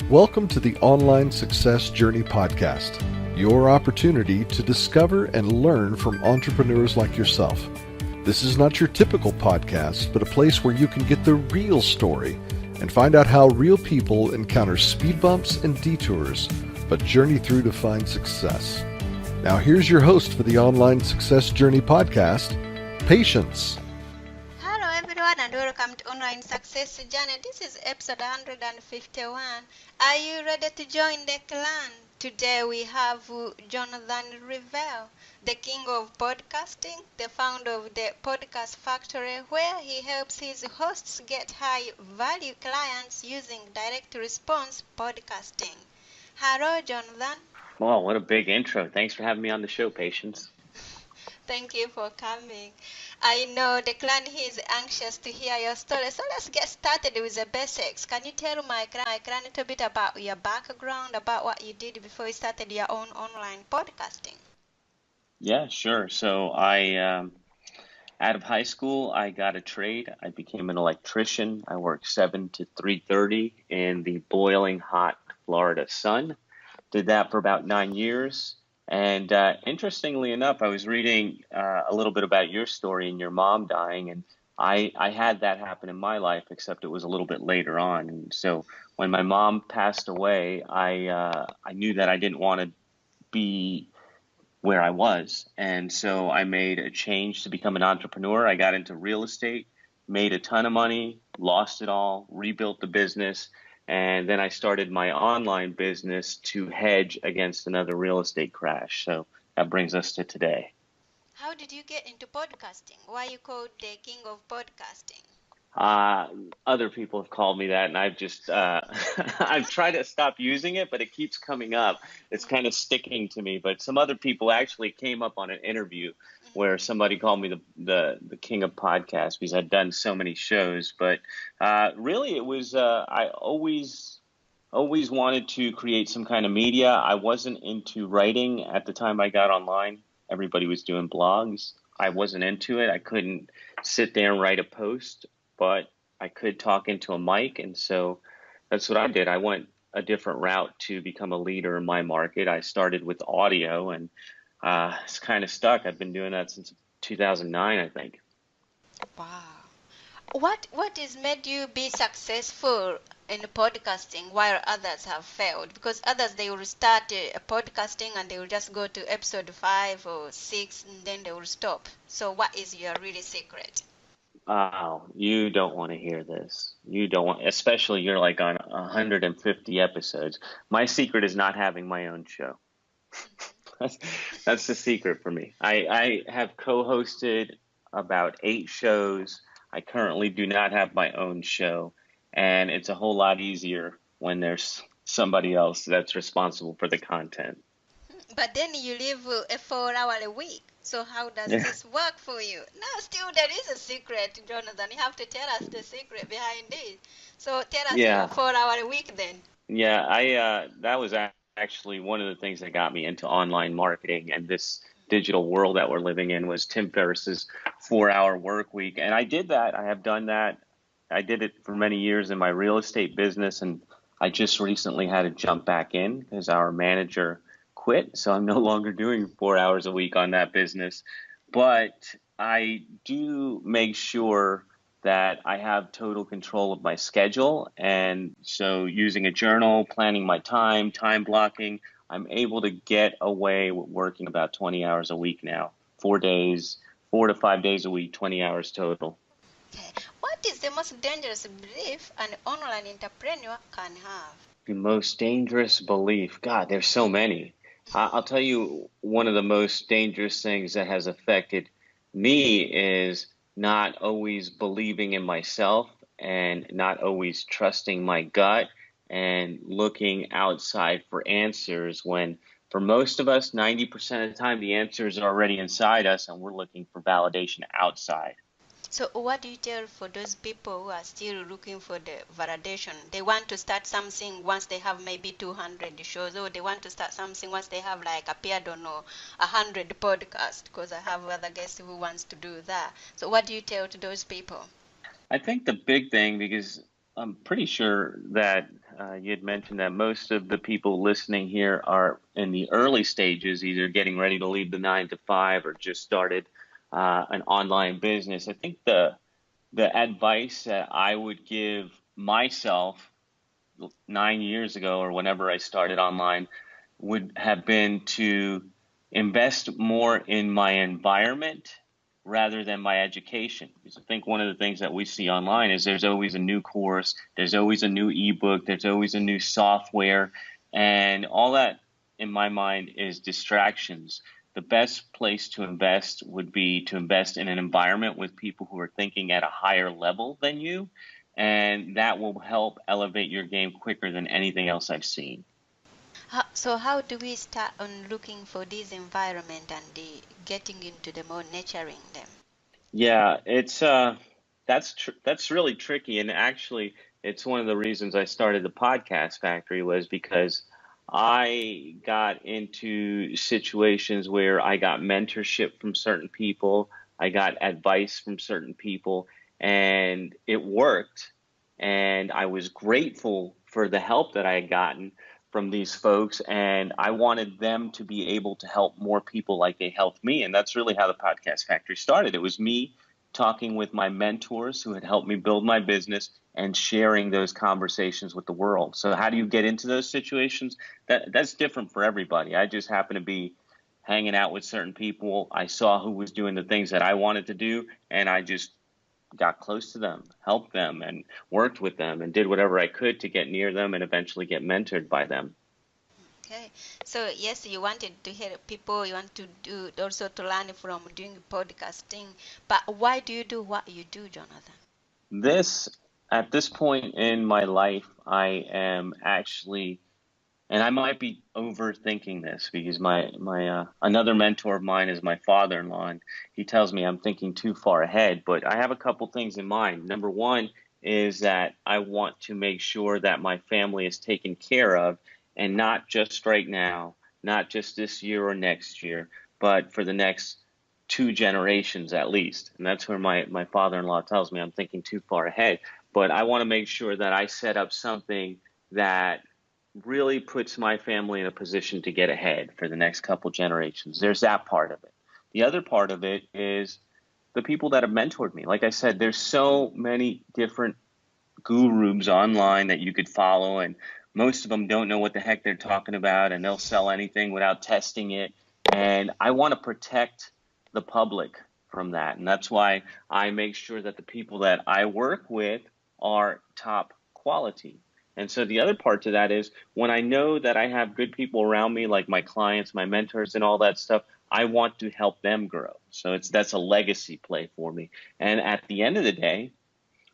Welcome to the Online Success Journey Podcast, your opportunity to discover and learn from entrepreneurs like yourself. This is not your typical podcast, but a place where you can get the real story and find out how real people encounter speed bumps and detours, but journey through to find success. Now here's your host for the Online Success Journey Podcast, Patience. Hello everyone and welcome to Online Success Journey. This is episode 151. Are you ready to join the clan? Today we have Jonathan Rivera, the king of podcasting, the founder of the Podcast Factory, where he helps his hosts get high-value clients using direct response podcasting. Hello, Jonathan. Well, what a big intro. Thanks for having me on the show, Patience. Thank you for coming. I know the client is anxious to hear your story, so let's get started with the basics. Can you tell my client a little bit about your background, about what you did before you started your own online podcasting? Yeah, sure. So out of high school, I got a trade. I became an electrician. I worked 7 to 3:30 in the boiling hot Florida sun. Did that for about 9 years. And interestingly enough, I was reading a little bit about your story and your mom dying, and I had that happen in my life, except it was a little bit later on. And so when my mom passed away, I knew that I didn't want to be where I was. And so I made a change to become an entrepreneur. I got into real estate, made a ton of money, lost it all, rebuilt the business. And then I started my online business to hedge against another real estate crash. So that brings us to today. How did you get into podcasting? Why are you called the king of podcasting? Other people have called me that, and I've just I've tried to stop using it, but it keeps coming up. It's kind of sticking to me. But some other people actually came up on an interview where somebody called me the king of podcasts because I'd done so many shows. But really, it was I always wanted to create some kind of media. I wasn't into writing at the time I got online. Everybody was doing blogs. I wasn't into it. I couldn't sit there and write a post, but I could talk into a mic. And so that's what I did. I went a different route to become a leader in my market. I started with audio, and it's kind of stuck. I've been doing that since 2009, I think. Wow. What has made you be successful in podcasting while others have failed? Because others, they will start podcasting and they will just go to episode 5 or 6 and then they will stop. So what is your really secret? Oh, you don't want to hear this. You don't want, especially you're like on 150 episodes. My secret is not having my own show. That's the secret for me. I have co-hosted about 8 shows. I currently do not have my own show, and it's a whole lot easier when there's somebody else that's responsible for the content. But then you live a 4-hour a week. So how does this work for you? No, still there is a secret, Jonathan. You have to tell us the secret behind it. So tell us your 4-hour a week then. Yeah, that was actually one of the things that got me into online marketing and this digital world that we're living in was Tim Ferriss's 4-hour work week. And I did that. I have done that. I did it for many years in my real estate business, and I just recently had to jump back in because our manager quit, so I'm no longer doing 4 hours a week on that business. But I do make sure that I have total control of my schedule, and so using a journal, planning my time blocking, I'm able to get away with working about 20 hours a week now. 4 to 5 days a week, 20 hours total. Okay. What is the most dangerous belief an online entrepreneur can have? The most dangerous belief? God, there's so many. I'll tell you, one of the most dangerous things that has affected me is not always believing in myself and not always trusting my gut and looking outside for answers when for most of us, 90% of the time, the answers are already inside us and we're looking for validation outside. So what do you tell for those people who are still looking for the validation? They want to start something once they have maybe 200 shows, or they want to start something once they have like appeared on 100 podcasts, because I have other guests who wants to do that. So what do you tell to those people? I think the big thing, because I'm pretty sure that you had mentioned that most of the people listening here are in the early stages, either getting ready to leave the 9 to 5 or just started an online business. I think the advice that I would give myself 9 years ago or whenever I started online would have been to invest more in my environment rather than my education. Because I think one of the things that we see online is there's always a new course, there's always a new ebook, there's always a new software, and all that in my mind is distractions. The best place to invest would be to invest in an environment with people who are thinking at a higher level than you, and that will help elevate your game quicker than anything else I've seen. So how do we start on looking for this environment and getting into them or nurturing them? Yeah, it's that's really tricky, and actually, it's one of the reasons I started the podcast factory was because I got into situations where I got mentorship from certain people, I got advice from certain people, and it worked, and I was grateful for the help that I had gotten from these folks, and I wanted them to be able to help more people like they helped me. And that's really how the Podcast Factory started. It was me talking with my mentors who had helped me build my business and sharing those conversations with the world. So how do you get into those situations? That's different for everybody. I just happen to be hanging out with certain people. I saw who was doing the things that I wanted to do, and I just got close to them, helped them, and worked with them, and did whatever I could to get near them and eventually get mentored by them. Okay, so yes, you wanted to help people, you want to do also to learn from doing podcasting, but why do you do what you do, Jonathan? This, at this point in my life, I am actually, and I might be overthinking this because my another mentor of mine is my father-in-law, and he tells me I'm thinking too far ahead. But I have a couple things in mind. Number one is that I want to make sure that my family is taken care of, and not just right now, not just this year or next year, but for the next 2 generations at least. And that's where my father-in-law tells me I'm thinking too far ahead. But I want to make sure that I set up something that really puts my family in a position to get ahead for the next couple generations. There's that part of it. The other part of it is the people that have mentored me. Like I said, there's so many different gurus online that you could follow, and most of them don't know what the heck they're talking about, and they'll sell anything without testing it. And I want to protect the public from that. And that's why I make sure that the people that I work with are top quality. And so the other part to that is when I know that I have good people around me, like my clients, my mentors, and all that stuff, I want to help them grow. So that's a legacy play for me. And at the end of the day,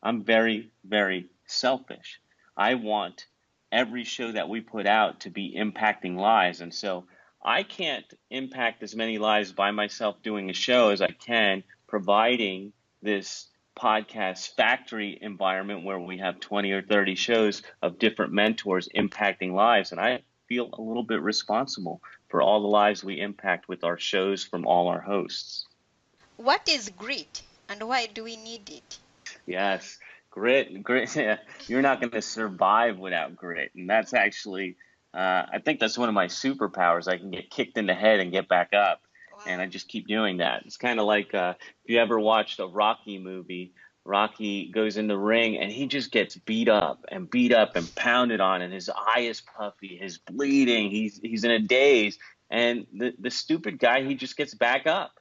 I'm very, very selfish. I want every show that we put out to be impacting lives. And so I can't impact as many lives by myself doing a show as I can providing this podcast factory environment where we have 20 or 30 shows of different mentors impacting lives. And I feel a little bit responsible for all the lives we impact with our shows from all our hosts. What is grit and why do we need it? Yes, grit. Yeah, you're not going to survive without grit, and that's actually, I think that's one of my superpowers. I can get kicked in the head and get back up, and I Wow. just keep doing that. It's kind of like if you ever watched a Rocky movie. Rocky goes in the ring and he just gets beat up and pounded on, and his eye is puffy, he's bleeding, he's in a daze, and the stupid guy, he just gets back up.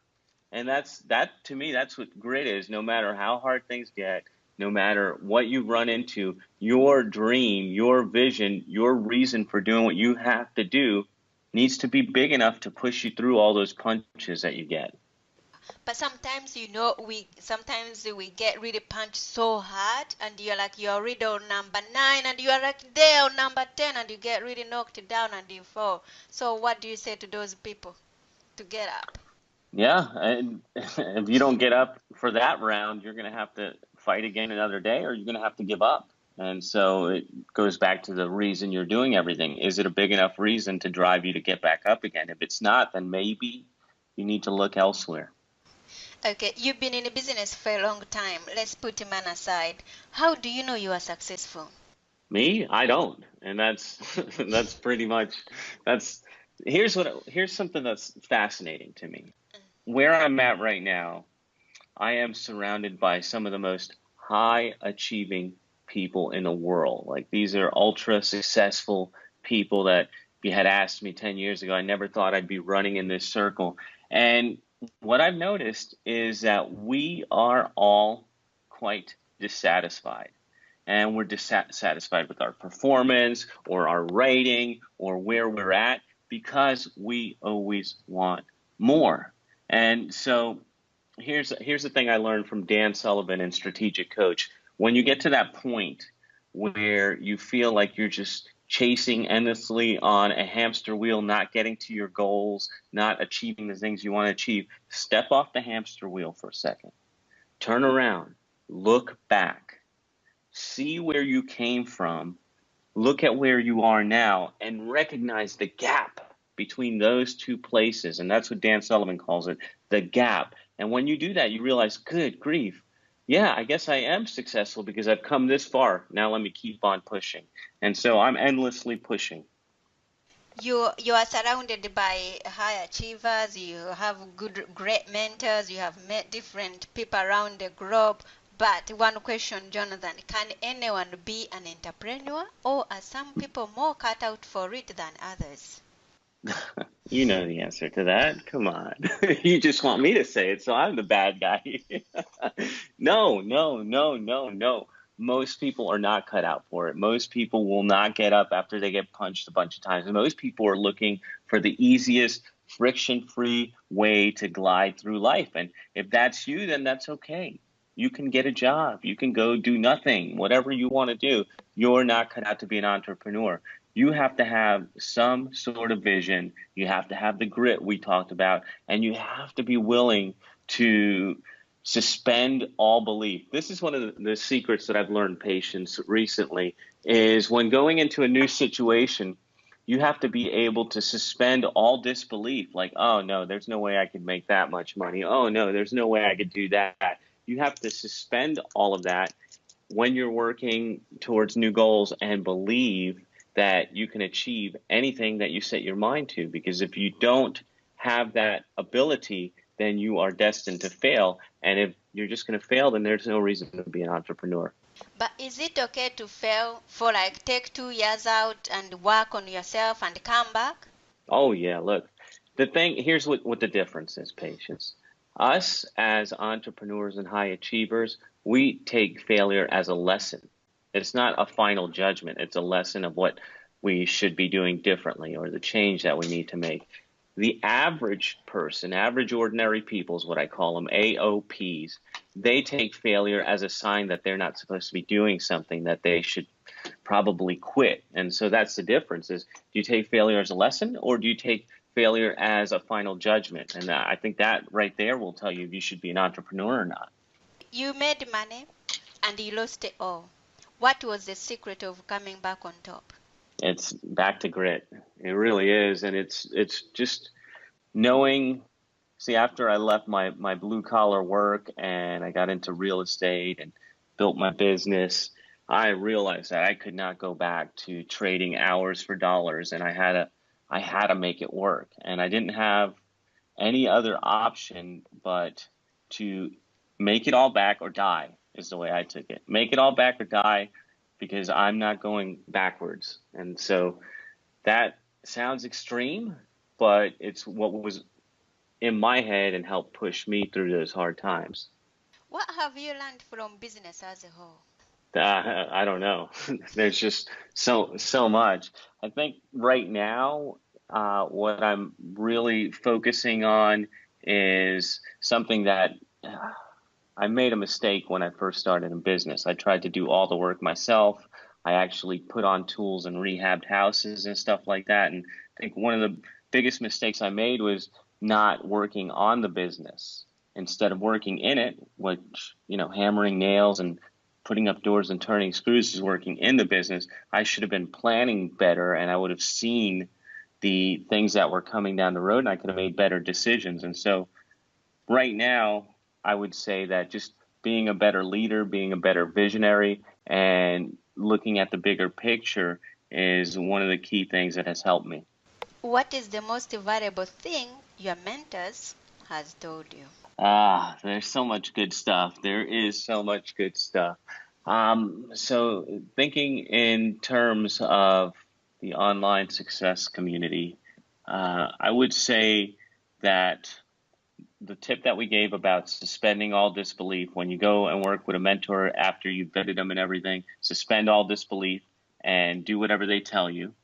And that to me, that's what grit is. No matter how hard things get, no matter what you run into, your dream, your vision, your reason for doing what you have to do needs to be big enough to push you through all those punches that you get. But sometimes, we get really punched so hard, and you're already on number 9, and you are like there on number 10, and you get really knocked down and you fall. So what do you say to those people to get up? Yeah, and if you don't get up for that round, you're going to have to fight again another day, or you're going to have to give up. And so it goes back to the reason you're doing everything. Is it a big enough reason to drive you to get back up again? If it's not, then maybe you need to look elsewhere. Okay, you've been in a business for a long time. Let's put man aside. How do you know you are successful? Me, I don't, and that's that's pretty much that's here's something that's fascinating to me. Where I'm at right now, I am surrounded by some of the most high achieving people in the world. Like these are ultra successful people that if you had asked me 10 years ago, I never thought I'd be running in this circle. And what I've noticed is that we are all quite dissatisfied. And we're dissatisfied with our performance or our rating or where we're at because we always want more. And so here's the thing I learned from Dan Sullivan in Strategic Coach. When you get to that point where you feel like you're just chasing endlessly on a hamster wheel, not getting to your goals, not achieving the things you want to achieve, step off the hamster wheel for a second. Turn around, look back, see where you came from, look at where you are now, and recognize the gap between those two places. And that's what Dan Sullivan calls it, the gap. And when you do that, you realize, good grief, yeah, I guess I am successful because I've come this far. Now let me keep on pushing. And so I'm endlessly pushing. You are surrounded by high achievers. You have great mentors. You have met different people around the globe. But one question, Jonathan, can anyone be an entrepreneur, or are some people more cut out for it than others? You know the answer to that. Come on. You just want me to say it, so I'm the bad guy. No, no, no, no, no. Most people are not cut out for it. Most people will not get up after they get punched a bunch of times. Most people are looking for the easiest, friction-free way to glide through life. And if that's you, then that's okay. You can get a job. You can go do nothing, whatever you want to do. You're not cut out to be an entrepreneur. You have to have some sort of vision. You have to have the grit we talked about, and you have to be willing to suspend all belief. This is one of the secrets that I've learned, patience, recently, is when going into a new situation, you have to be able to suspend all disbelief. Like, oh, no, there's no way I could make that much money. Oh, no, there's no way I could do that. You have to suspend all of that when you're working towards new goals and believe that you can achieve anything that you set your mind to. Because if you don't have that ability, then you are destined to fail. And if you're just going to fail, then there's no reason to be an entrepreneur. But is it okay to fail for like take 2 years out and work on yourself and come back? Oh, yeah, look, here's what the difference is, patience. Us as entrepreneurs and high achievers, we take failure as a lesson. It's not a final judgment. It's a lesson of what we should be doing differently or the change that we need to make. The average person, average ordinary people is what I call them, AOPs. They take failure as a sign that they're not supposed to be doing something, that they should probably quit. And so that's the difference is, do you take failure as a lesson or do you take failure as a final judgment? And I think that right there will tell you if you should be an entrepreneur or not. You made money and you lost it all. What was the secret of coming back on top? It's back to grit. It really is. And it's just knowing, see, after I left my blue collar work and I got into real estate and built my business, I realized that I could not go back to trading hours for dollars, and I had to make it work. And I didn't have any other option but to make it all back or die, is the way I took it. Make it all back or die, because I'm not going backwards. And so that sounds extreme, but it's what was in my head and helped push me through those hard times. What have you learned from business as a whole? I don't know. There's just so much. I think right now, what I'm really focusing on is something that I made a mistake when I first started in business. I tried to do all the work myself. I actually put on tools and rehabbed houses and stuff like that. And I think one of the biggest mistakes I made was not working on the business instead of working in it, which, hammering nails and putting up doors and turning screws is working in the business. I should have been planning better, and I would have seen the things that were coming down the road, and I could have made better decisions. And so right now, I would say that just being a better leader, being a better visionary, and looking at the bigger picture is one of the key things that has helped me. What is the most valuable thing your mentors has told you? There's so much good stuff. There is so much good stuff. So thinking in terms of the online success community, I would say that the tip that we gave about suspending all disbelief when you go and work with a mentor after you've vetted them and everything, suspend all disbelief and do whatever they tell you.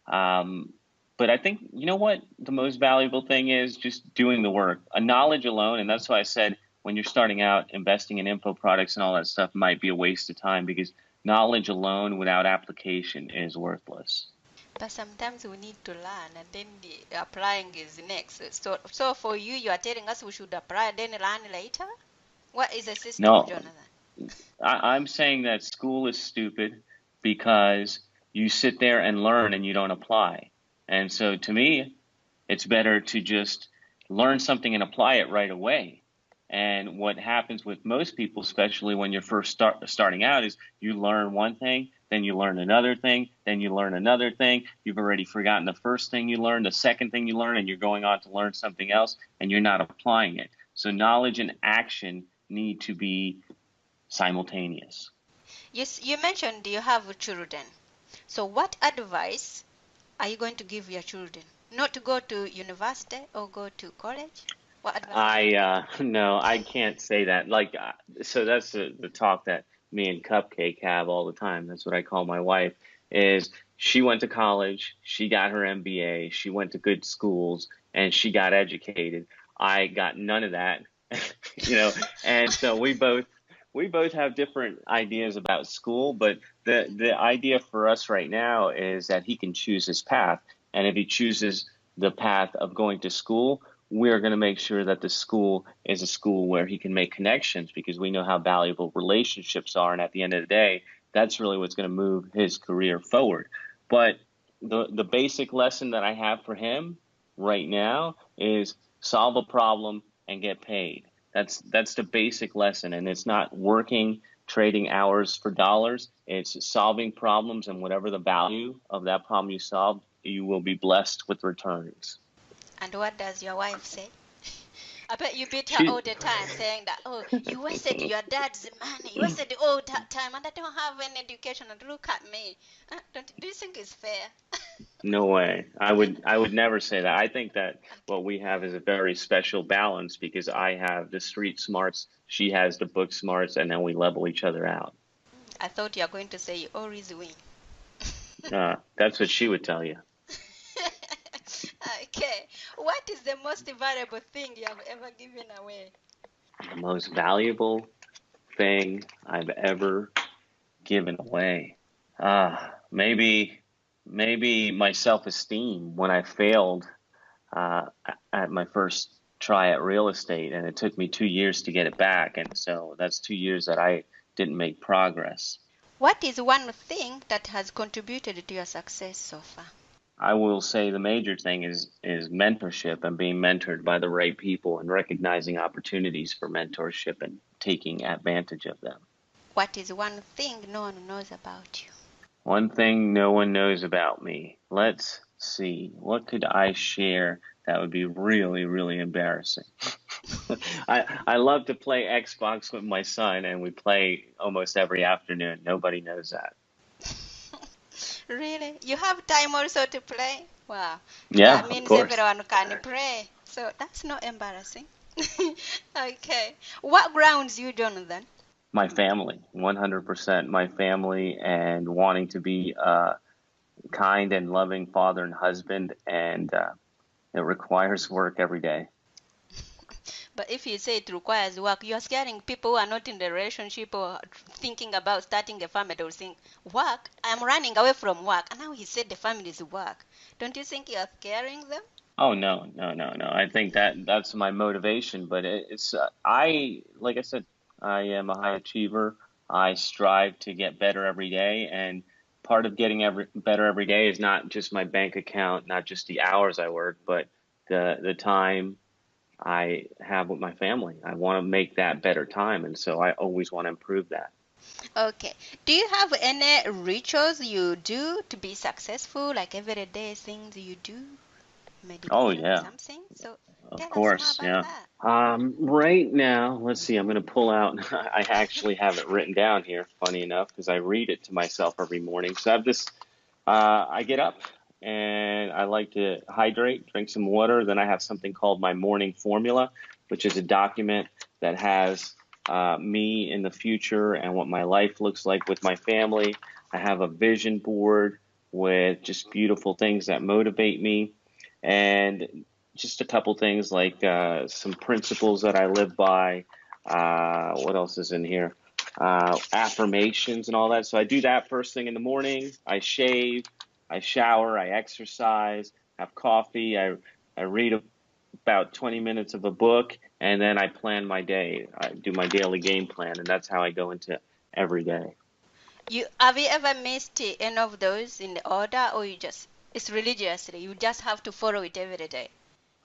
But I think, you know what, the most valuable thing is just doing the work. A knowledge alone, and that's why I said when you're starting out, investing in info products and all that stuff might be a waste of time because knowledge alone without application is worthless. But sometimes we need to learn, and then the applying is next. So for you, you are telling us we should apply, then learn later. What is the system, No, Jonathan? I'm saying that school is stupid because you sit there and learn and you don't apply. And so to me, it's better to just learn something and apply it right away. And what happens with most people, especially when you're first starting out, is you learn one thing, then you learn another thing, then you learn another thing. You've already forgotten the first thing you learned, the second thing you learn, and you're going on to learn something else, and you're not applying it. So knowledge and action need to be simultaneous. Yes, you mentioned you have children. So what advice are you going to give your children? Not to go to university or go to college? What advice? No, I can't say that. So that's the talk that me and Cupcake have all the time. That's what I call my wife, is she went to college, she got her MBA, she went to good schools, and she got educated. I got none of that, you know, and so we both have different ideas about school, but the idea for us right now is that he can choose his path, and if he chooses the path of going to school, we're going to make sure that the school is a school where he can make connections because we know how valuable relationships are. And at the end of the day, that's really what's going to move his career forward. But the basic lesson that I have for him right now is solve a problem and get paid. That's the basic lesson. And it's not working, trading hours for dollars. It's solving problems, and whatever the value of that problem you solve, you will be blessed with returns. And what does your wife say? I bet you beat her all She the time saying that, oh, you wasted your dad's money. You wasted all that time and I don't have any education and look at me. Do you think it's fair? No way. I would never say that. I think that what we have is a very special balance because I have the street smarts, she has the book smarts, and then we level each other out. I thought you were going to say you always win. That's what she would tell you. Okay. What is the most valuable thing you have ever given away? The most valuable thing I've ever given away. Maybe my self-esteem when I failed uh, at my first try at real estate, and it took me 2 years to get it back, and so that's 2 years that I didn't make progress. What is one thing that has contributed to your success so far? I will say the major thing is mentorship and being mentored by the right people and recognizing opportunities for mentorship and taking advantage of them. What is one thing no one knows about you? One thing no one knows about me. Let's see. What could I share that would be really, really embarrassing? I love to play Xbox with my son, and we play almost every afternoon. Nobody knows that. Really? You have time also to play? Wow. Yeah, That of means course. everyone can play. So that's not embarrassing. Okay. What grounds you, Jonathan? My family, 100% my family, and wanting to be a kind and loving father and husband, and it requires work every day. But if you say it requires work, you're scaring people who are not in the relationship or thinking about starting a family. They'll think, work? I'm running away from work. And now he said the family is work. Don't you think you're scaring them? Oh no, no, no, no. I think that's my motivation, but it's I like I said, I am a high achiever. I strive to get better every day, and part of getting better every day is not just my bank account, not just the hours I work, but the time I have with my family. I want to make that better time, and so I always want to improve that. Okay. Do you have any rituals you do to be successful, like everyday things you do? Oh Meditation or yeah, something? So of tell us more course, about yeah. that. Right now, let's see, I'm going to pull out, I actually have it written down here, funny enough, because I read it to myself every morning. So I have this, I get up and I like to hydrate, drink some water. Then I have something called my morning formula, which is a document that has me in the future and what my life looks like with my family. I have a vision board with just beautiful things that motivate me. And just a couple things like some principles that I live by. What else is in here? Affirmations and all that. So I do that first thing in the morning. I shave, I shower, I exercise, have coffee. I read about 20 minutes of a book, and then I plan my day. I do my daily game plan, and that's how I go into every day. You have you ever missed any of those in the order, or you just it's religiously? You just have to follow it every day.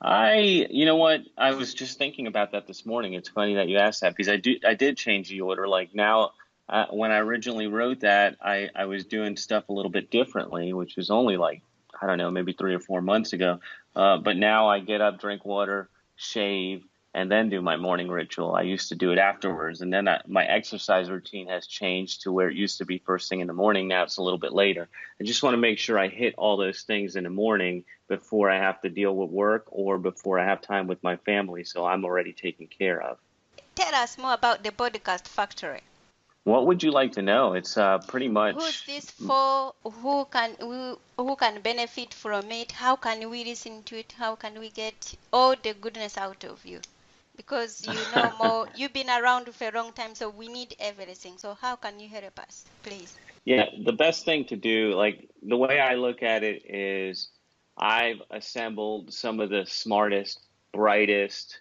You know what? I was just thinking about that this morning. It's funny that you asked that because I did change the order. Like now, when I originally wrote that, I was doing stuff a little bit differently, which was only like, I don't know, maybe 3 or 4 months ago. But now I get up, drink water, shave, and then do my morning ritual. I used to do it afterwards, and then my exercise routine has changed to where it used to be first thing in the morning. Now it's a little bit later. I just want to make sure I hit all those things in the morning before I have to deal with work or before I have time with my family, so I'm already taken care of. Tell us more about the podcast factory. What would you like to know? It's pretty Who's much, this for? Who can benefit from it? How can we listen to it? How can we get all the goodness out of you? Because you know more, you've been around for a long time, so we need everything. So how can you help us, please? yeah, the best thing to do, like the way I look at it is I've assembled some of the smartest, brightest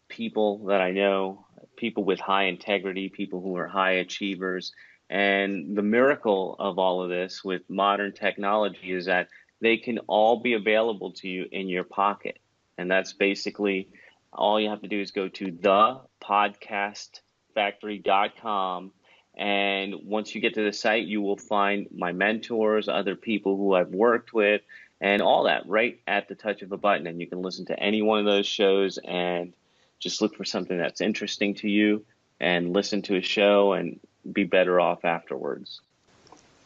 people that I know, people with high integrity, people who are high achievers. And the miracle of all of this with modern technology is that they can all be available to you in your pocket. And that's basically all you have to do is go to thepodcastfactory.com. And once you get to the site, you will find my mentors, other people who I've worked with, and all that right at the touch of a button. And you can listen to any one of those shows and just look for something that's interesting to you and listen to a show and be better off afterwards.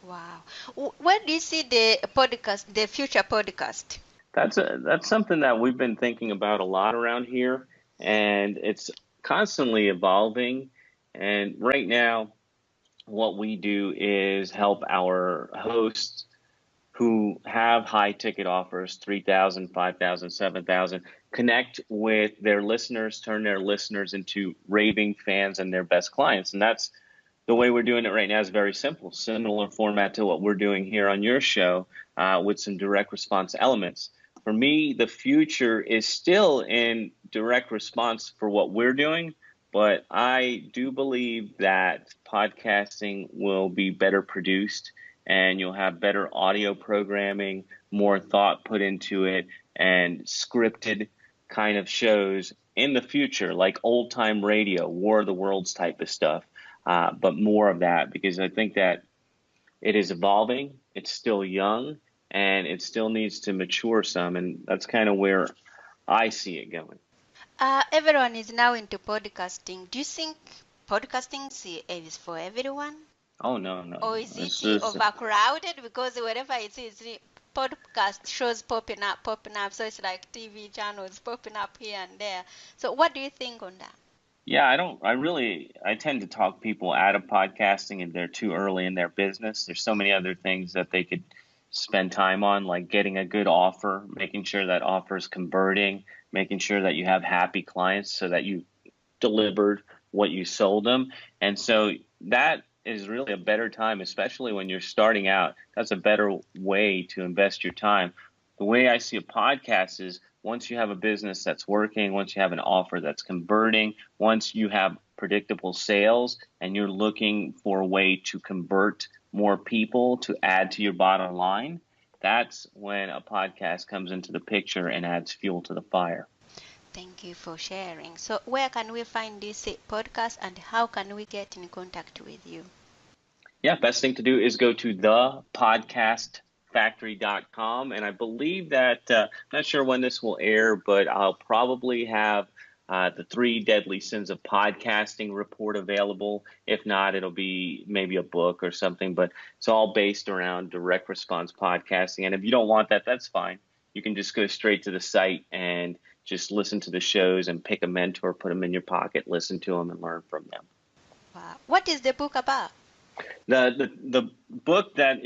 Wow. Where do you see the podcast, the future podcast? That's something that we've been thinking about a lot around here, and it's constantly evolving. And right now, what we do is help our hosts who have high ticket offers, 3,000, 5,000, 7,000, connect with their listeners, turn their listeners into raving fans and their best clients. And that's the way we're doing it right now is very simple, similar format to what we're doing here on your show with some direct response elements. For me, the future is still in direct response for what we're doing, but I do believe that podcasting will be better produced and you'll have better audio programming, more thought put into it, and scripted kind of shows in the future, like old time radio, War of the Worlds type of stuff. But more of that because I think that it is evolving, it's still young, and it still needs to mature some. And that's kind of where I see it going. Everyone is now into podcasting. Do you think podcasting is for everyone? Oh, no, no, Or no. is It's it just, overcrowded? Because wherever it is, the podcast shows popping up, popping up. So it's like TV channels popping up here and there. So what do you think on that? yeah, I tend to talk people out of podcasting if they're too early in their business. There's so many other things that they could spend time on, like getting a good offer, making sure that offer is converting, making sure that you have happy clients so that you delivered what you sold them. And so that is really a better time, especially when you're starting out. That's a better way to invest your time. The way I see a podcast is once you have a business that's working, once you have an offer that's converting, once you have predictable sales and you're looking for a way to convert more people to add to your bottom line, that's when a podcast comes into the picture and adds fuel to the fire. Thank you for sharing. So where can we find this podcast and how can we get in contact with you? Yeah, best thing to do is go to thepodcastfactory.com. And I believe that, I'm not sure when this will air, but I'll probably have the 3 Deadly Sins of Podcasting report available. If not, it'll be maybe a book or something, but it's all based around direct response podcasting. And if you don't want that, that's fine. You can just go straight to the site and just listen to the shows and pick a mentor, put them in your pocket, listen to them, and learn from them. Wow. What is the book about? The book that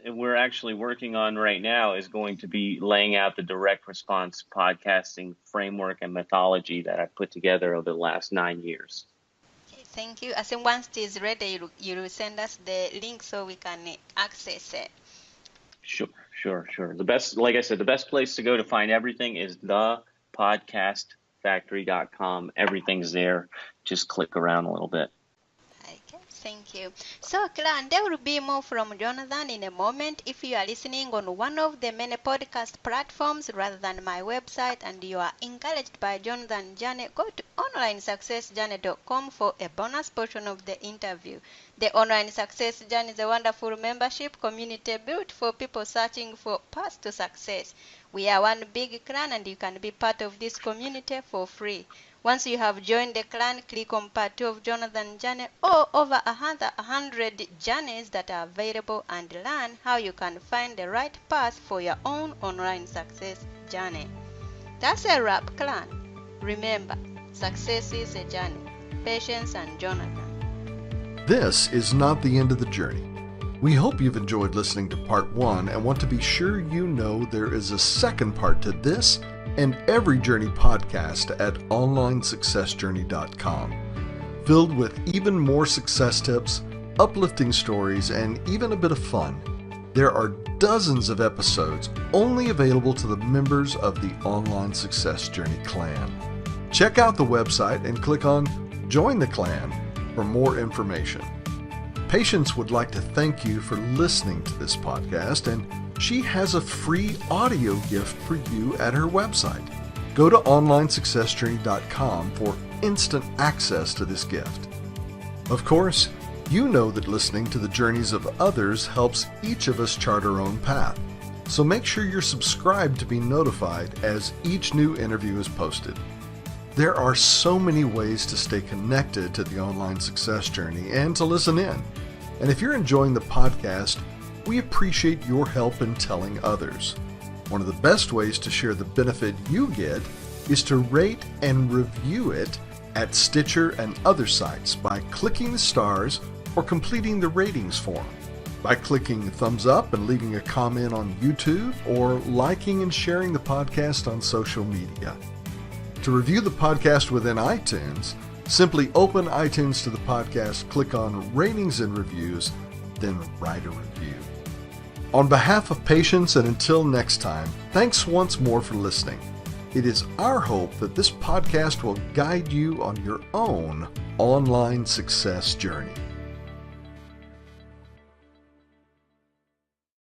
we're actually working on right now is going to be laying out the direct response podcasting framework and methodology that I've put together over the last 9 years. Okay, thank you. As in once it is ready, you will send us the link so we can access it. Sure. The best, like I said, the best place to go to find everything is thepodcastfactory.com. Everything's there. Just click around a little bit. Okay, thank you. So, Clan, there will be more from Jonathan in a moment. If you are listening on one of the many podcast platforms rather than my website and you are encouraged by Jonathan's journey, go to onlinesuccessjourney.com for a bonus portion of the interview. The Online Success Journey is a wonderful membership community built for people searching for paths to success. We are one big clan and you can be part of this community for free. Once you have joined the clan, click on part 2 of Jonathan's journey or over 100 journeys that are available and learn how you can find the right path for your own online success journey. That's a wrap, clan. Remember, success is a journey. Patience and Jonathan. This is not the end of the journey. We hope you've enjoyed listening to part 1 and want to be sure you know there is a second part to this and every journey podcast at onlinesuccessjourney.com, filled with even more success tips, uplifting stories, and even a bit of fun. There are dozens of episodes only available to the members of the Online Success Journey clan. Check out the website and click on Join the Clan for more information. Patience would like to thank you for listening to this podcast, and she has a free audio gift for you at her website. Go to onlinesuccessjourney.com for instant access to this gift. Of course, you know that listening to the journeys of others helps each of us chart our own path. So make sure you're subscribed to be notified as each new interview is posted. There are so many ways to stay connected to the Online Success Journey and to listen in. And if you're enjoying the podcast, we appreciate your help in telling others. One of the best ways to share the benefit you get is to rate and review it at Stitcher and other sites by clicking the stars or completing the ratings form, by clicking thumbs up and leaving a comment on YouTube, or liking and sharing the podcast on social media. To review the podcast within iTunes, simply open iTunes to the podcast, click on Ratings and Reviews, then write a review. On behalf of Patience, and until next time, thanks once more for listening. It is our hope that this podcast will guide you on your own online success journey.